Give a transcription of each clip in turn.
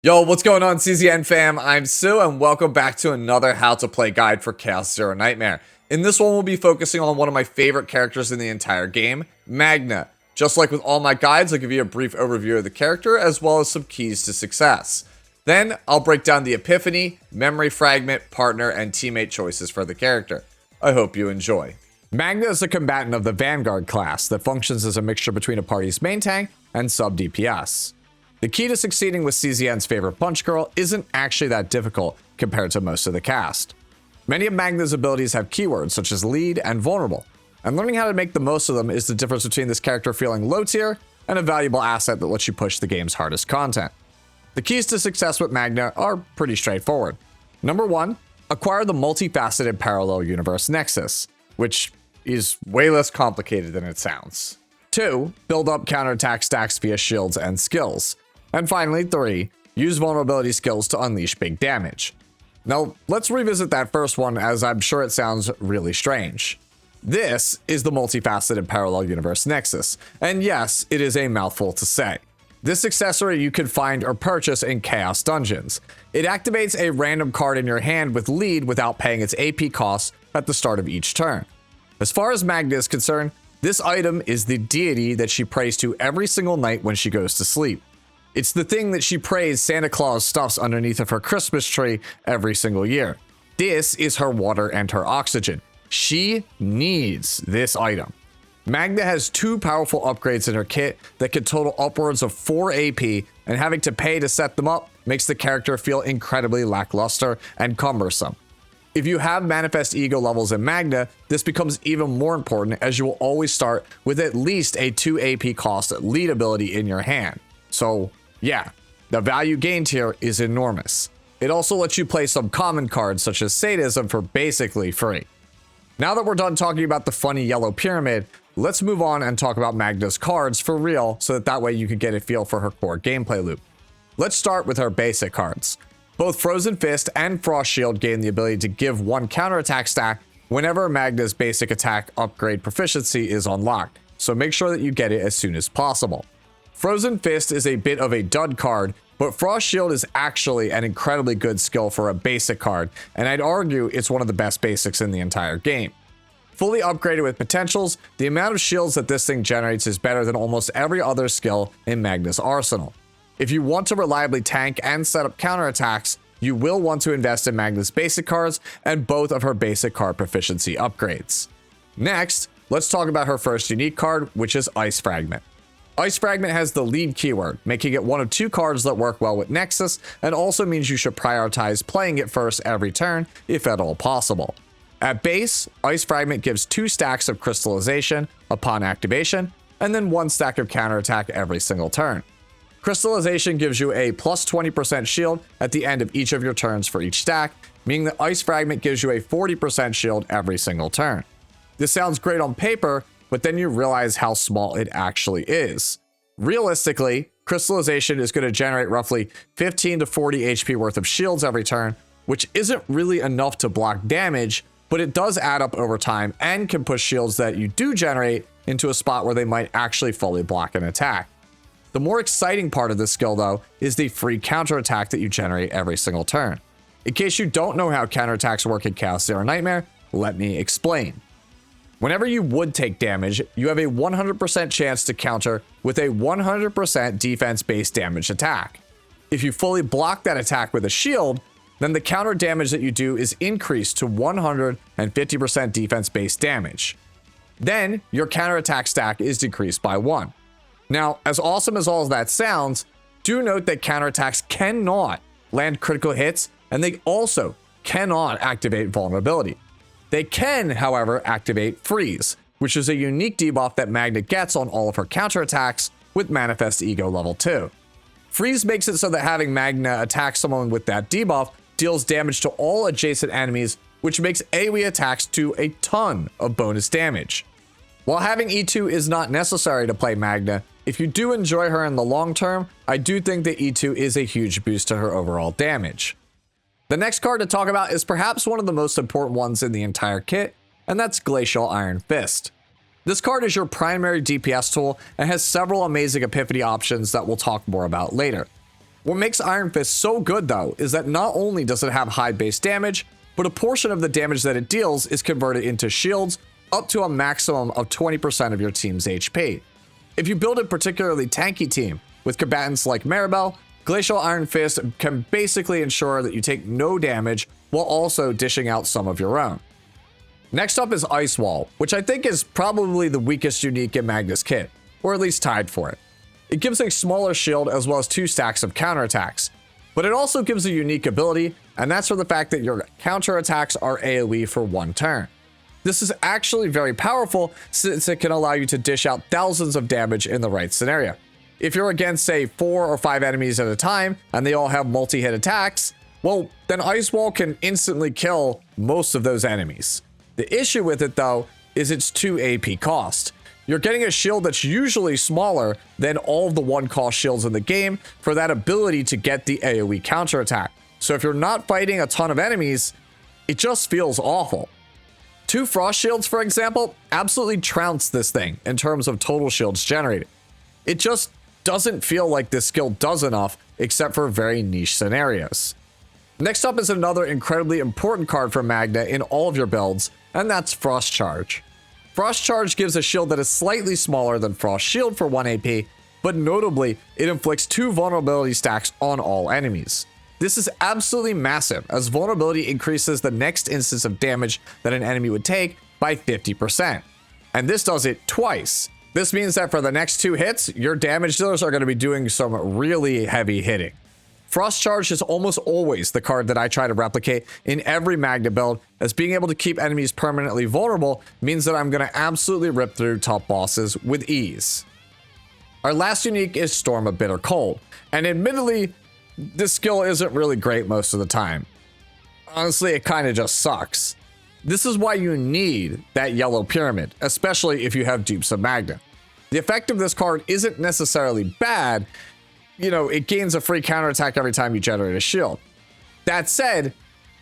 Yo, what's going on, CZN fam? I'm Sue, and welcome back to another How to Play guide for Chaos Zero Nightmare. In this one, we'll be focusing on one of my favorite characters in the entire game, Magna. Just like with all my guides, I'll give you a brief overview of the character, as well as some keys to success. Then, I'll break down the Epiphany, memory fragment, partner, and teammate choices for the character. I hope you enjoy. Magna is a combatant of the Vanguard class that functions as a mixture between a party's main tank and sub DPS. The key to succeeding with CZN's favorite punch girl isn't actually that difficult compared to most of the cast. Many of Magna's abilities have keywords such as lead and vulnerable, and learning how to make the most of them is the difference between this character feeling low tier and a valuable asset that lets you push the game's hardest content. The keys to success with Magna are pretty straightforward. Number 1, acquire the multifaceted parallel universe Nexus, which is way less complicated than it sounds. 2, build up counterattack stacks via shields and skills. And finally, 3, use vulnerability skills to unleash big damage. Now, let's revisit that first one, as I'm sure it sounds really strange. This is the multifaceted parallel universe Nexus, and yes, it is a mouthful to say. This accessory you can find or purchase in Chaos Dungeons. It activates a random card in your hand with lead without paying its AP costs at the start of each turn. As far as Magna is concerned, this item is the deity that she prays to every single night when she goes to sleep. It's the thing that she prays Santa Claus stuffs underneath of her Christmas tree every single year. This is her water and her oxygen. She needs this item. Magna has 2 powerful upgrades in her kit that can total upwards of 4 AP, and having to pay to set them up makes the character feel incredibly lackluster and cumbersome. If you have Manifest Ego levels in Magna, this becomes even more important, as you will always start with at least a 2 AP cost lead ability in your hand. So yeah, the value gained here is enormous. It also lets you play some common cards such as Sadism for basically free. Now that we're done talking about the funny yellow pyramid, let's move on and talk about Magna's cards for real, so that way you can get a feel for her core gameplay loop. Let's start with her basic cards. Both Frozen Fist and Frost Shield gain the ability to give 1 counterattack stack whenever Magna's basic attack upgrade proficiency is unlocked, so make sure that you get it as soon as possible. Frozen Fist is a bit of a dud card, but Frost Shield is actually an incredibly good skill for a basic card, and I'd argue it's one of the best basics in the entire game. Fully upgraded with potentials, the amount of shields that this thing generates is better than almost every other skill in Magna's arsenal. If you want to reliably tank and set up counterattacks, you will want to invest in Magna's basic cards and both of her basic card proficiency upgrades. Next, let's talk about her first unique card, which is Ice Fragment. Ice Fragment has the lead keyword, making it one of 2 cards that work well with Nexus, and also means you should prioritize playing it first every turn, if at all possible. At base, Ice Fragment gives 2 stacks of crystallization upon activation, and then 1 stack of counterattack every single turn. Crystallization gives you a plus 20% shield at the end of each of your turns for each stack, meaning that Ice Fragment gives you a 40% shield every single turn. This sounds great on paper, but then you realize how small it actually is. Realistically, crystallization is going to generate roughly 15 to 40 HP worth of shields every turn, which isn't really enough to block damage, but it does add up over time and can push shields that you do generate into a spot where they might actually fully block an attack. The more exciting part of this skill, though, is the free counterattack that you generate every single turn. In case you don't know how counterattacks work in Chaos Zero Nightmare, let me explain. Whenever you would take damage, you have a 100% chance to counter with a 100% defense-based damage attack. If you fully block that attack with a shield, then the counter damage that you do is increased to 150% defense-based damage. Then, your counterattack stack is decreased by 1. Now, as awesome as all of that sounds, do note that counterattacks cannot land critical hits, and they also cannot activate vulnerability. They can, however, activate Freeze, which is a unique debuff that Magna gets on all of her counterattacks with Manifest Ego level 2. Freeze makes it so that having Magna attack someone with that debuff deals damage to all adjacent enemies, which makes AoE attacks do a ton of bonus damage. While having E2 is not necessary to play Magna, if you do enjoy her in the long term, I do think that E2 is a huge boost to her overall damage. The next card to talk about is perhaps one of the most important ones in the entire kit, and that's Glacial Iron Fist. This card is your primary DPS tool and has several amazing Epiphany options that we'll talk more about later. What makes Iron Fist so good though is that not only does it have high base damage, but a portion of the damage that it deals is converted into shields up to a maximum of 20% of your team's HP. If you build a particularly tanky team with combatants like Maribel, Glacial Iron Fist can basically ensure that you take no damage while also dishing out some of your own. Next up is Ice Wall, which I think is probably the weakest unique in Magna's kit, or at least tied for it. It gives a smaller shield as well as 2 stacks of counterattacks, but it also gives a unique ability, and that's for the fact that your counterattacks are AoE for 1 turn. This is actually very powerful since it can allow you to dish out thousands of damage in the right scenario. If you're against, say, 4 or 5 enemies at a time, and they all have multi-hit attacks, well, then Ice Wall can instantly kill most of those enemies. The issue with it, though, is its 2 AP cost. You're getting a shield that's usually smaller than all of the 1-cost shields in the game for that ability to get the AoE counterattack. So if you're not fighting a ton of enemies, it just feels awful. 2 Frost Shields, for example, absolutely trounce this thing in terms of total shields generated. It just doesn't feel like this skill does enough except for very niche scenarios. Next up is another incredibly important card for Magna in all of your builds, and that's Frost Charge. Frost Charge gives a shield that is slightly smaller than Frost Shield for 1 AP, but notably, it inflicts 2 vulnerability stacks on all enemies. This is absolutely massive, as vulnerability increases the next instance of damage that an enemy would take by 50%. And this does it twice. This means that for the next 2 hits, your damage dealers are going to be doing some really heavy hitting. Frost Charge is almost always the card that I try to replicate in every Magna build, as being able to keep enemies permanently vulnerable means that I'm going to absolutely rip through top bosses with ease. Our last unique is Storm of Bitter Cold, and admittedly, this skill isn't really great most of the time. Honestly, it kind of just sucks. This is why you need that yellow pyramid, especially if you have dupes of Magna. The effect of this card isn't necessarily bad. You know, it gains a free counterattack every time you generate a shield. That said,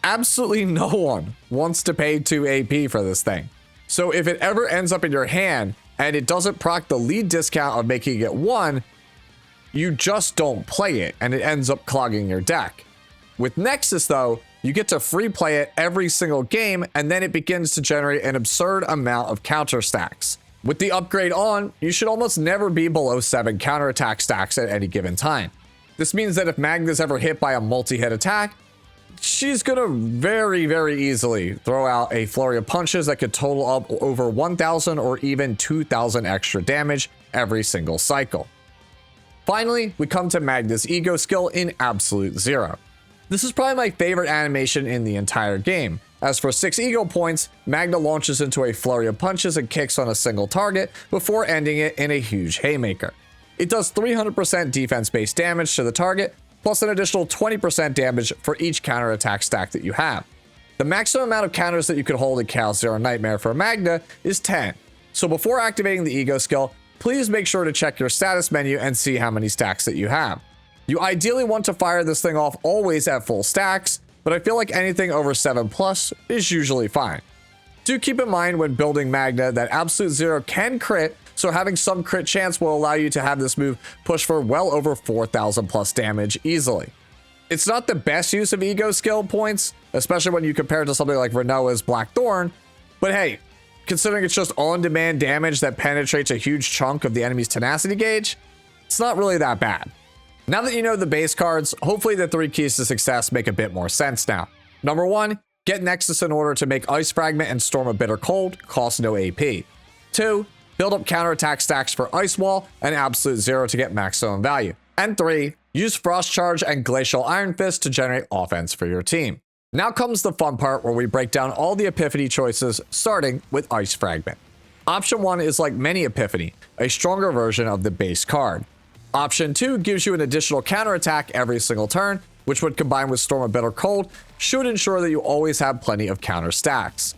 absolutely no one wants to pay 2 AP for this thing. So if it ever ends up in your hand and it doesn't proc the lead discount of making it 1, you just don't play it and it ends up clogging your deck. With Nexus though, you get to free play it every single game and then it begins to generate an absurd amount of counter stacks. With the upgrade on, you should almost never be below 7 counterattack stacks at any given time. This means that if Magna's ever hit by a multi-hit attack, she's gonna very, very easily throw out a flurry of punches that could total up over 1,000 or even 2,000 extra damage every single cycle. Finally, we come to Magna's Ego skill in Absolute Zero. This is probably my favorite animation in the entire game. As for 6 ego points, Magna launches into a flurry of punches and kicks on a single target before ending it in a huge haymaker. It does 300% defense-based damage to the target, plus an additional 20% damage for each counterattack stack that you have. The maximum amount of counters that you can hold in Chaos Zero Nightmare for Magna is 10. So before activating the ego skill, please make sure to check your status menu and see how many stacks that you have. You ideally want to fire this thing off always at full stacks, but I feel like anything over 7+ is usually fine. Do keep in mind when building Magna that Absolute Zero can crit, so having some crit chance will allow you to have this move push for well over 4,000+ damage easily. It's not the best use of ego skill points, especially when you compare it to something like Renoa's Blackthorn, but hey, considering it's just on-demand damage that penetrates a huge chunk of the enemy's tenacity gauge, it's not really that bad. Now that you know the base cards, hopefully the 3 keys to success make a bit more sense now. Number 1, get Nexus in order to make Ice Fragment and Storm of Bitter Cold cost no AP. 2, build up counterattack stacks for Ice Wall and Absolute Zero to get maximum value. And 3, use Frost Charge and Glacial Iron Fist to generate offense for your team. Now comes the fun part where we break down all the Epiphany choices, starting with Ice Fragment. Option 1 is like many Epiphany, a stronger version of the base card. Option 2 gives you an additional counterattack every single turn, which would combine with Storm of Bitter Cold should ensure that you always have plenty of counter stacks.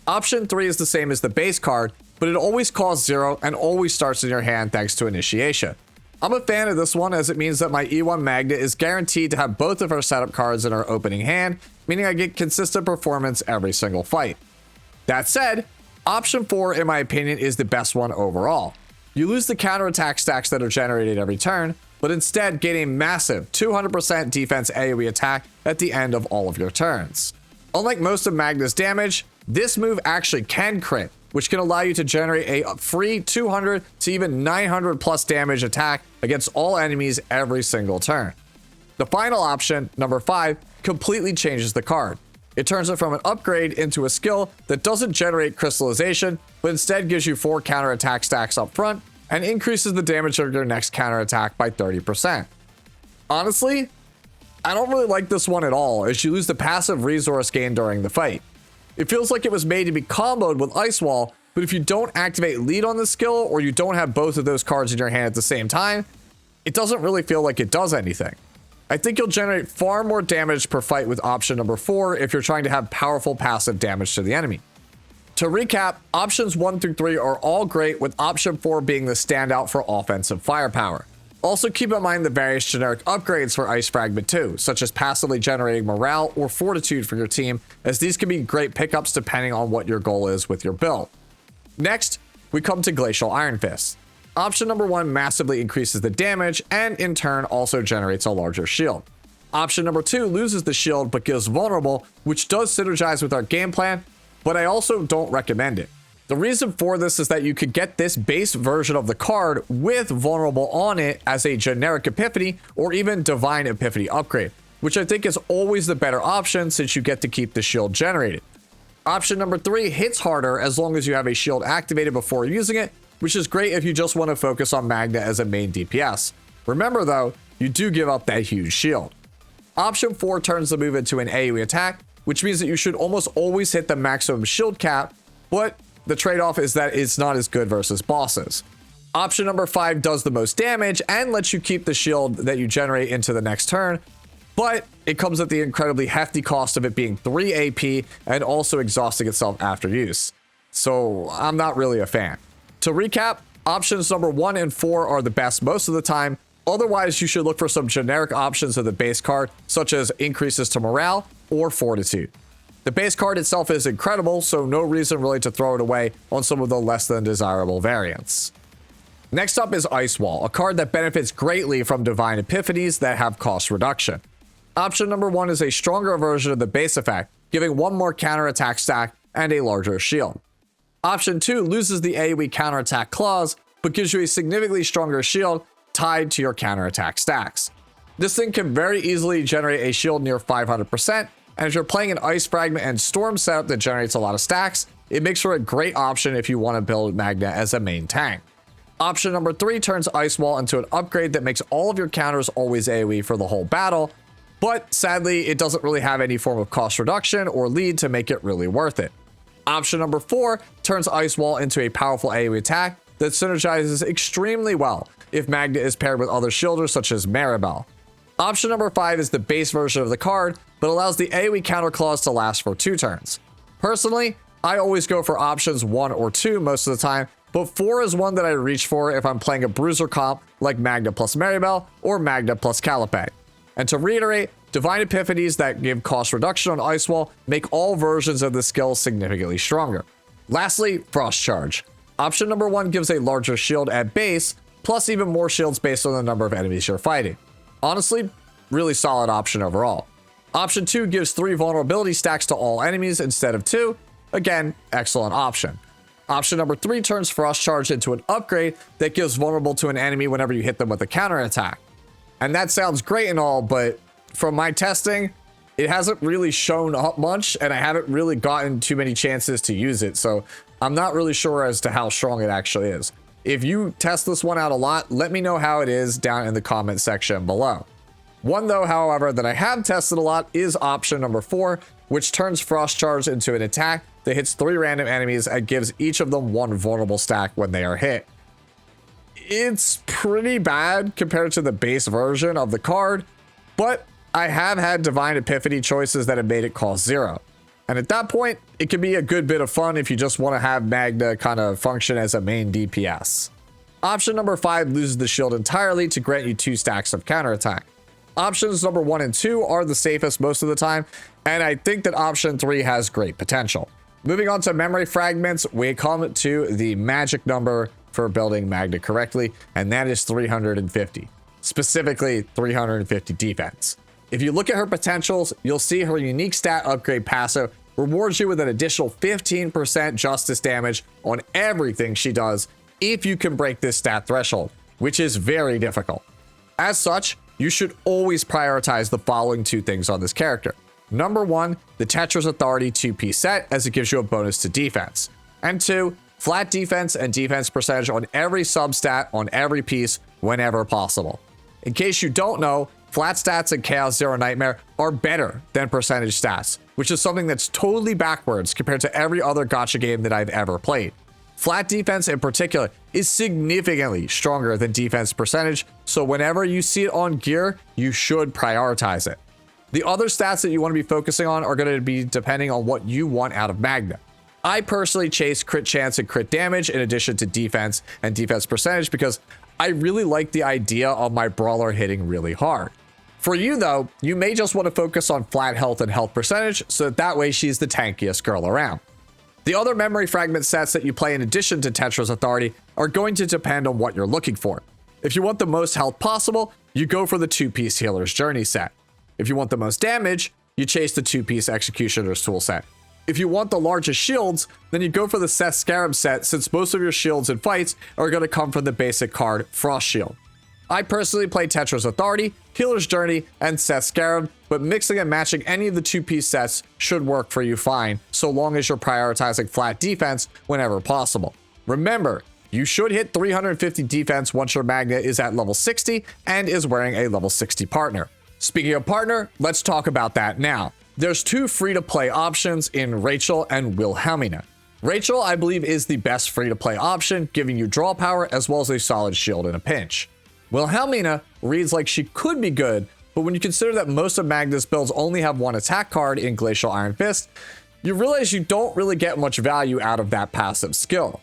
Option 3 is the same as the base card, but it always costs 0 and always starts in your hand thanks to initiation. I'm a fan of this one as it means that my E1 Magna is guaranteed to have both of her setup cards in her opening hand, meaning I get consistent performance every single fight. That said, option 4 in my opinion is the best one overall. You lose the counterattack stacks that are generated every turn, but instead gain a massive 200% defense AoE attack at the end of all of your turns. Unlike most of Magna's damage, this move actually can crit, which can allow you to generate a free 200 to even 900 plus damage attack against all enemies every single turn. The final option, number 5, completely changes the card. It turns it from an upgrade into a skill that doesn't generate crystallization, but instead gives you 4 counterattack stacks up front and increases the damage of your next counterattack by 30%. Honestly, I don't really like this one at all, as you lose the passive resource gain during the fight. It feels like it was made to be comboed with Ice Wall, but if you don't activate lead on the skill, or you don't have both of those cards in your hand at the same time, it doesn't really feel like it does anything. I think you'll generate far more damage per fight with option number 4 if you're trying to have powerful passive damage to the enemy. To recap, options 1 through 3 are all great, with option 4 being the standout for offensive firepower. Also keep in mind the various generic upgrades for Ice Fragment 2, such as passively generating morale or fortitude for your team, as these can be great pickups depending on what your goal is with your build. Next, we come to Glacial Iron Fist. Option number 1 massively increases the damage and in turn also generates a larger shield. Option number 2 loses the shield but gives vulnerable, which does synergize with our game plan, but I also don't recommend it. The reason for this is that you could get this base version of the card with vulnerable on it as a generic Epiphany or even Divine Epiphany upgrade, which I think is always the better option since you get to keep the shield generated. Option number 3 hits harder as long as you have a shield activated before using it, which is great if you just want to focus on Magna as a main DPS. Remember though, you do give up that huge shield. Option 4 turns the move into an AoE attack, which means that you should almost always hit the maximum shield cap, but the trade-off is that it's not as good versus bosses. Option number 5 does the most damage and lets you keep the shield that you generate into the next turn, but it comes at the incredibly hefty cost of it being 3 AP and also exhausting itself after use. So I'm not really a fan. To recap, options number 1 and 4 are the best most of the time. Otherwise, you should look for some generic options of the base card, such as increases to morale or fortitude. The base card itself is incredible, so no reason really to throw it away on some of the less than desirable variants. Next up is Ice Wall, a card that benefits greatly from Divine Epiphanies that have cost reduction. Option number 1 is a stronger version of the base effect, giving 1 more counterattack stack and a larger shield. Option 2 loses the AoE counterattack clause, but gives you a significantly stronger shield tied to your counterattack stacks. This thing can very easily generate a shield near 500%, and if you're playing an Ice Fragment and Storm setup that generates a lot of stacks, it makes for a great option if you want to build Magna as a main tank. Option number 3 turns Ice Wall into an upgrade that makes all of your counters always AoE for the whole battle, but sadly it doesn't really have any form of cost reduction or lead to make it really worth it. Option number 4 turns Ice Wall into a powerful AoE attack that synergizes extremely well if Magna is paired with other shielders such as Maribel. Option number 5 is the base version of the card, but allows the AoE counter clause to last for 2 turns. Personally, I always go for options 1 or 2 most of the time, but 4 is one that I reach for if I'm playing a bruiser comp like Magna plus Maribel or Magna plus Callipay. And to reiterate, Divine Epiphanies that give cost reduction on Ice Wall make all versions of the skill significantly stronger. Lastly, Frost Charge. Option number 1 gives a larger shield at base, plus even more shields based on the number of enemies you're fighting. Honestly, really solid option overall. Option 2 gives 3 vulnerability stacks to all enemies instead of 2. Again, excellent option. Option number 3 turns Frost Charge into an upgrade that gives vulnerable to an enemy whenever you hit them with a counterattack. And that sounds great and all, but from my testing, it hasn't really shown up much, and I haven't really gotten too many chances to use it, so I'm not really sure as to how strong it actually is. If you test this one out a lot, let me know how it is down in the comment section below. One though, however, that I have tested a lot is option number 4, which turns Frost Charge into an attack that hits 3 random enemies and gives each of them 1 vulnerable stack when they are hit. It's pretty bad compared to the base version of the card, but I have had Divine Epiphany choices that have made it cost 0. And at that point, it can be a good bit of fun if you just want to have Magna kind of function as a main DPS. Option number 5 loses the shield entirely to grant you 2 stacks of counterattack. Options number 1 and 2 are the safest most of the time, and I think that option 3 has great potential. Moving on to memory fragments, we come to the magic number for building Magna correctly, and that is 350. specifically 350 defense. If you look at her potentials, you'll see her unique stat upgrade passive rewards you with an additional 15% justice damage on everything she does if you can break this stat threshold, which is very difficult. As such, you should always prioritize the following two things on this character. Number one, the Tetra's Authority 2-piece set, as it gives you a bonus to defense. And two, flat defense and defense percentage on every substat on every piece whenever possible. In case you don't know, flat stats in Chaos Zero Nightmare are better than percentage stats, which is something that's totally backwards compared to every other gacha game that I've ever played. Flat defense in particular is significantly stronger than defense percentage, so whenever you see it on gear, you should prioritize it. The other stats that you want to be focusing on are going to be depending on what you want out of Magna. I personally chase crit chance and crit damage in addition to defense and defense percentage because I really like the idea of my brawler hitting really hard. For you though, you may just want to focus on flat health and health percentage so that way she's the tankiest girl around. The other memory fragment sets that you play in addition to Tetra's Authority are going to depend on what you're looking for. If you want the most health possible, you go for the 2-piece Healer's Journey set. If you want the most damage, you chase the 2-piece Executioner's Tool set. If you want the largest shields, then you go for the Seth Scarab set since most of your shields in fights are going to come from the basic card Frost Shield. I personally play Tetra's Authority, Healer's Journey, and Seth Scarab, but mixing and matching any of the 2-piece sets should work for you fine, so long as you're prioritizing flat defense whenever possible. Remember, you should hit 350 defense once your Magna is at level 60 and is wearing a level 60 partner. Speaking of partner, let's talk about that now. There's two free-to-play options in Rachel and Wilhelmina. Rachel, I believe, is the best free-to-play option, giving you draw power as well as a solid shield in a pinch. Wilhelmina reads like she could be good, but when you consider that most of Magna's builds only have one attack card in Glacial Iron Fist, you realize you don't really get much value out of that passive skill.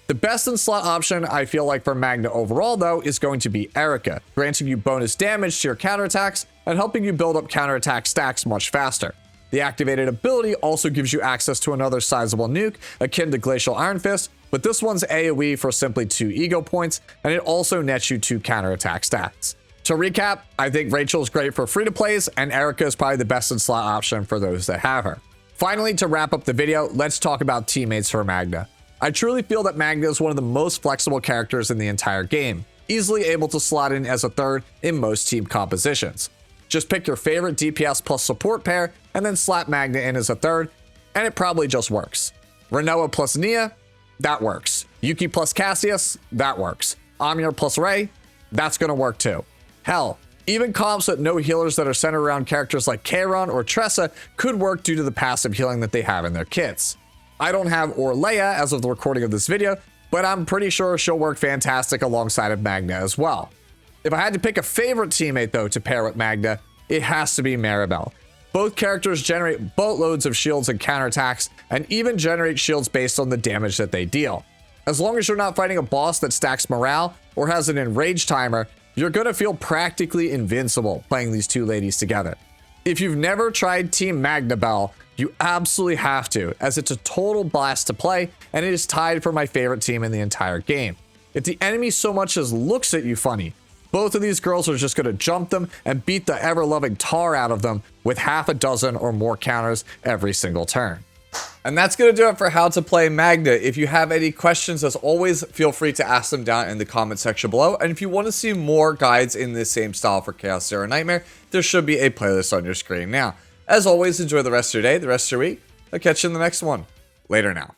The best in slot option I feel like for Magna overall though is going to be Erika, granting you bonus damage to your counterattacks and helping you build up counterattack stacks much faster. The activated ability also gives you access to another sizable nuke akin to Glacial Iron Fist, but this one's AoE for simply 2 ego points, and it also nets you 2 counterattack stats. To recap, I think Rachel's great for free-to-plays, and Erika is probably the best in slot option for those that have her. Finally, to wrap up the video, let's talk about teammates for Magna. I truly feel that Magna is one of the most flexible characters in the entire game, easily able to slot in as a third in most team compositions. Just pick your favorite DPS plus support pair, and then slap Magna in as a third, and it probably just works. Renoa plus Nia, that works. Yuki plus Cassius, that works. Amir plus Ray, that's gonna work too. Hell, even comps with no healers that are centered around characters like Kairon or Tressa could work due to the passive healing that they have in their kits. I don't have Orleia as of the recording of this video, but I'm pretty sure she'll work fantastic alongside of Magna as well. If I had to pick a favorite teammate though to pair with Magna, it has to be Maribel. Both characters generate boatloads of shields and counterattacks, and even generate shields based on the damage that they deal. As long as you're not fighting a boss that stacks morale or has an enrage timer, you're gonna feel practically invincible playing these two ladies together. If you've never tried Team Magnabelle, you absolutely have to, as it's a total blast to play, and it is tied for my favorite team in the entire game. If the enemy so much as looks at you funny, both of these girls are just going to jump them and beat the ever-loving tar out of them with half a dozen or more counters every single turn. And that's going to do it for how to play Magna. If you have any questions, as always, feel free to ask them down in the comment section below. And if you want to see more guides in this same style for Chaos Zero Nightmare, there should be a playlist on your screen now. As always, enjoy the rest of your day, the rest of your week. I'll catch you in the next one. Later now.